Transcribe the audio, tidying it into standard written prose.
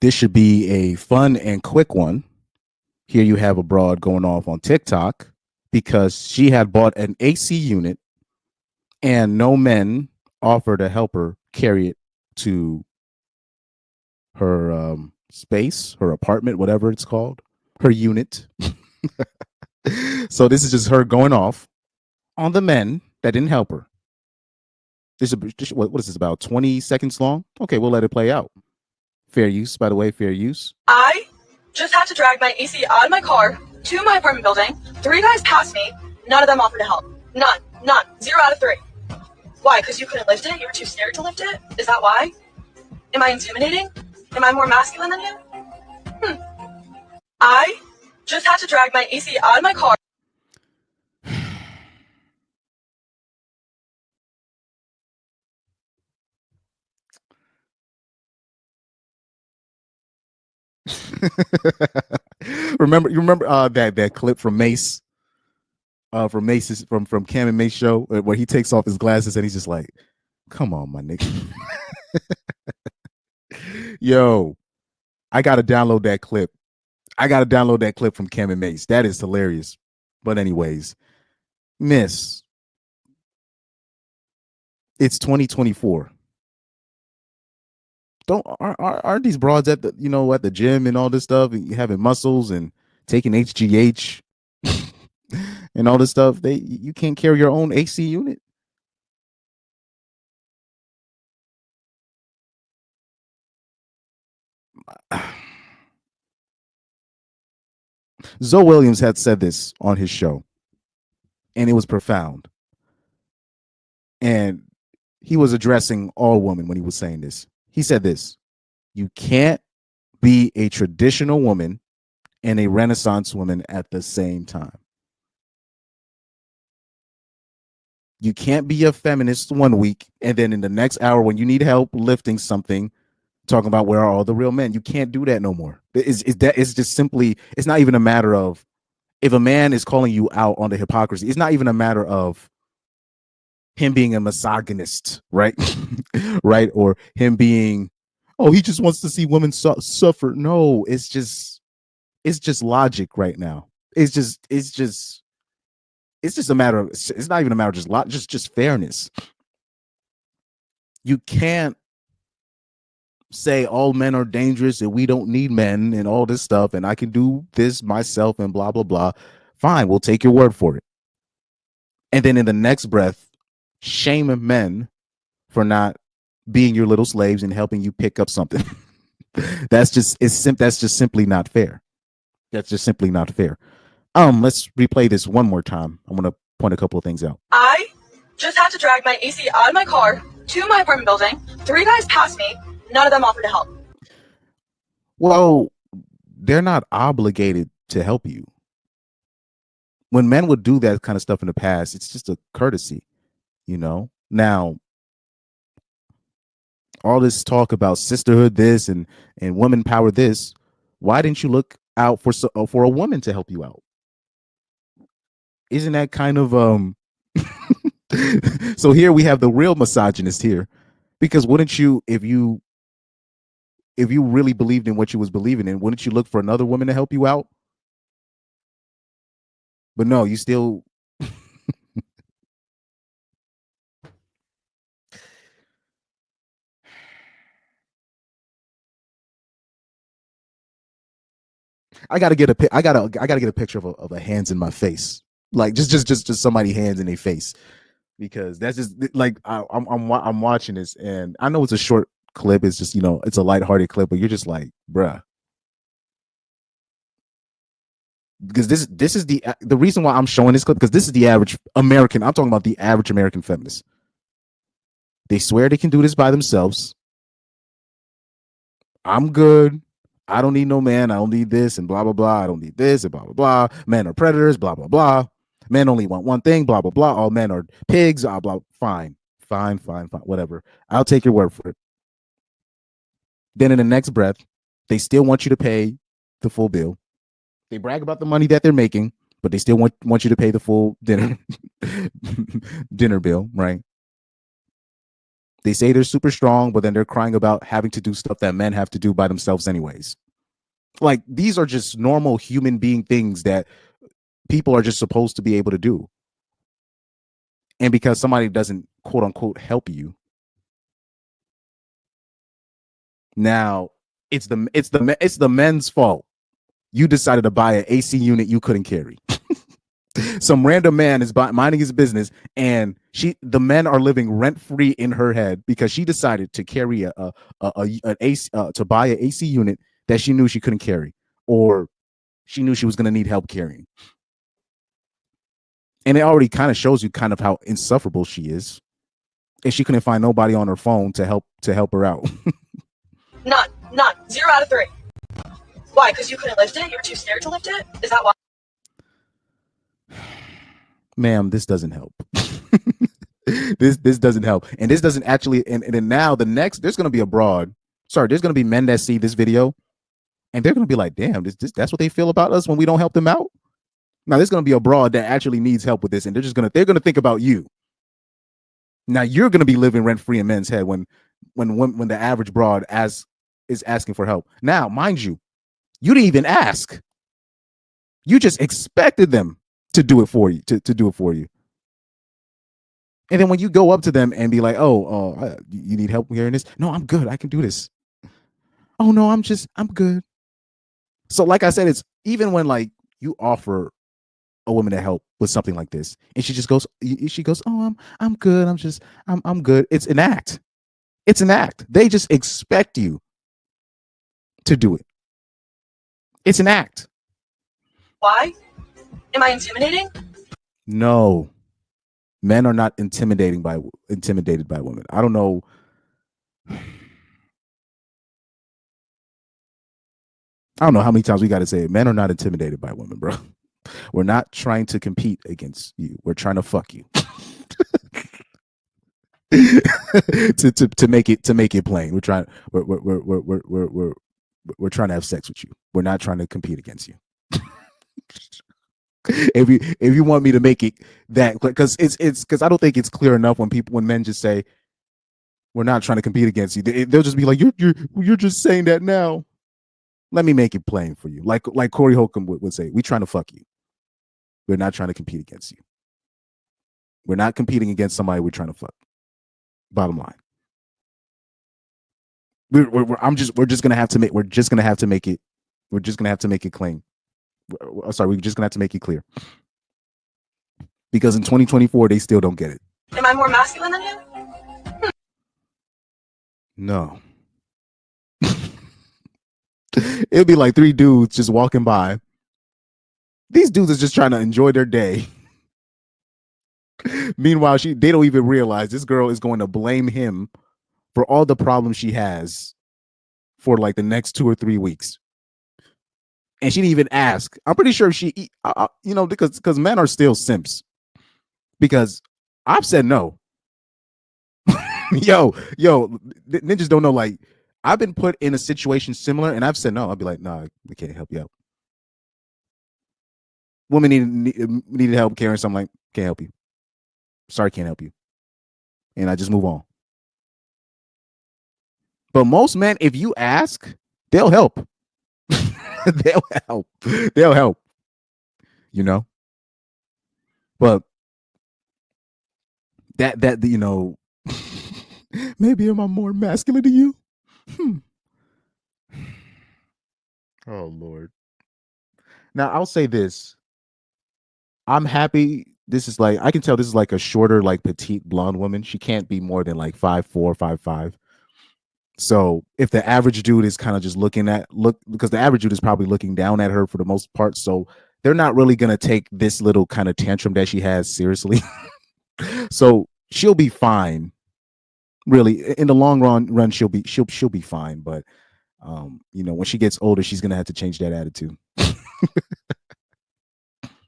this should be a fun and quick one. Here you have a broad going off on TikTok because she had bought an AC unit and no men offered to help her carry it to her space, her apartment, whatever it's called, her unit. So this is just her going off on the men that didn't help her. What is this, about 20 seconds long? Okay, we'll let it play out. Fair use, by the way, fair use. I just had to drag my AC out of my car to my apartment building. 3 guys passed me. None of them offered to help. None. 0 out of 3. Why? Because you couldn't lift it? You were too scared to lift it? Is that why? Am I intimidating? Am I more masculine than you? I just had to drag my AC out of my car. You remember that clip from Mace, from Mace's from Cam and Mace show where he takes off his glasses and he's just like, "Come on, my nigga." Yo, I gotta download that clip. From Cam and Mace. That is hilarious. But anyways, Miss, it's 2024. Aren't these broads at the gym and all this stuff, and having muscles and taking HGH and all this stuff? You can't carry your own AC unit. Zoe Williams had said this on his show, and it was profound. And he was addressing all women when he was saying this. He said this: you can't be a traditional woman and a Renaissance woman at the same time. You can't be a feminist one week and then in the next hour when you need help lifting something, talking about where are all the real men. You can't do that no more. It's just simply, it's not even a matter of, if a man is calling you out on the hypocrisy, it's not even a matter of him being a misogynist, right? Right? Or him being, oh, he just wants to see women suffer. No, it's just logic right now. It's just a matter of, it's not even a matter of just fairness. You can't say all men are dangerous and we don't need men and all this stuff and I can do this myself and blah, blah, blah. Fine, we'll take your word for it. And then in the next breath, shame men for not being your little slaves and helping you pick up something. That's just simply not fair. That's just simply not fair. Let's replay this one more time. I'm gonna point a couple of things out. I just had to drag my AC out of my car to my apartment building. 3 guys passed me. None of them offered to help. Well, they're not obligated to help you. When men would do that kind of stuff in the past, it's just a courtesy, Now, all this talk about sisterhood this and women power this, why didn't you look out for a woman to help you out? Isn't that kind of so here we have the real misogynist here, because wouldn't you, if you really believed in what you was believing in, wouldn't you look for another woman to help you out? But no, you still I gotta get a picture of a hands in my face, like just somebody hands in their face, because that's just like I'm watching this and I know it's a short clip. It's just it's a lighthearted clip, but you're just like, bruh. Because this is the reason why I'm showing this clip, because this is the average American. I'm talking about the average American feminist. They swear they can do this by themselves. I'm good. I don't need no man. I don't need this and blah, blah, blah. I don't need this and blah, blah, blah. Men are predators, blah, blah, blah. Men only want one thing, blah, blah, blah. All men are pigs, blah, blah. Fine, whatever. I'll take your word for it. Then in the next breath, they still want you to pay the full bill. They brag about the money that they're making, but they still want you to pay the full dinner bill, right? They say they're super strong, but then they're crying about having to do stuff that men have to do by themselves anyways. Like, these are just normal human being things that people are just supposed to be able to do. And because somebody doesn't, quote unquote, help you, now it's the men's fault. You decided to buy an AC unit you couldn't carry. Some random man is minding his business, and the men are living rent free in her head because she decided to carry an AC to buy an AC unit that she knew she couldn't carry, or she knew she was going to need help carrying. And it already kind of shows you kind of how insufferable she is, and she couldn't find nobody on her phone to help her out. None. 0 out of 3. Why? Because you couldn't lift it? You were too scared to lift it? Is that why? Ma'am, this doesn't help. this doesn't help. And this doesn't actually, and then now there's going to be there's going to be men that see this video, and they're going to be like, damn, that's what they feel about us when we don't help them out. Now there's going to be a broad that actually needs help with this, and they're going to think about you. Now you're going to be living rent free in men's head when the average broad is asking for help. Now, mind you, you didn't even ask. You just expected them to do it for you, to do it for you. And then when you go up to them and be like, oh, you need help hearing this? No, I'm good. I can do this. Oh no, I'm good. So like I said, it's even when like you offer a woman to help with something like this, and she goes, oh, I'm good. I'm good. It's an act. It's an act. They just expect you to do it. It's an act. Why? Am I intimidating? No. Men are not intimidated by women. I don't know. I don't know how many times we got to say it. Men are not intimidated by women, bro. We're not trying to compete against you. We're trying to fuck you. to make it plain. We're trying to have sex with you. We're not trying to compete against you. If you want me to make it that, because I don't think it's clear enough when men just say we're not trying to compete against you. They'll just be like, you're just saying that now. Let me make it plain for you. Like Corey Holcomb would say, we're trying to fuck you. We're not trying to compete against you. We're not competing against somebody we're trying to fuck. Bottom line. We're just gonna have to make it clean. Sorry, we're just gonna have to make it clear. Because in 2024, they still don't get it. Am I more masculine than you? No. It'd be like 3 dudes just walking by. These dudes are just trying to enjoy their day. Meanwhile, they don't even realize this girl is going to blame him for all the problems she has for like the next 2 or 3 weeks. And she didn't even ask. I'm pretty sure because men are still simps. Because I've said no. yo, ninjas don't know. Like, I've been put in a situation similar, and I've said no. I'll be like, nah, we can't help you out. Women needed help carrying something. Like, can't help you. Sorry, can't help you. And I just move on. But most men, if you ask, they'll help. They'll help. You know? But that you know, maybe am I more masculine than you? Oh Lord. Now I'll say this. I'm happy. This is like, I can tell this is like a shorter, like petite blonde woman. She can't be more than like 5'4", 5'5". So if the average dude is kind of just because the average dude is probably looking down at her for the most part. So they're not really going to take this little kind of tantrum that she has seriously. So she'll be fine. Really, in the long run, she'll be fine. But when she gets older, she's going to have to change that attitude.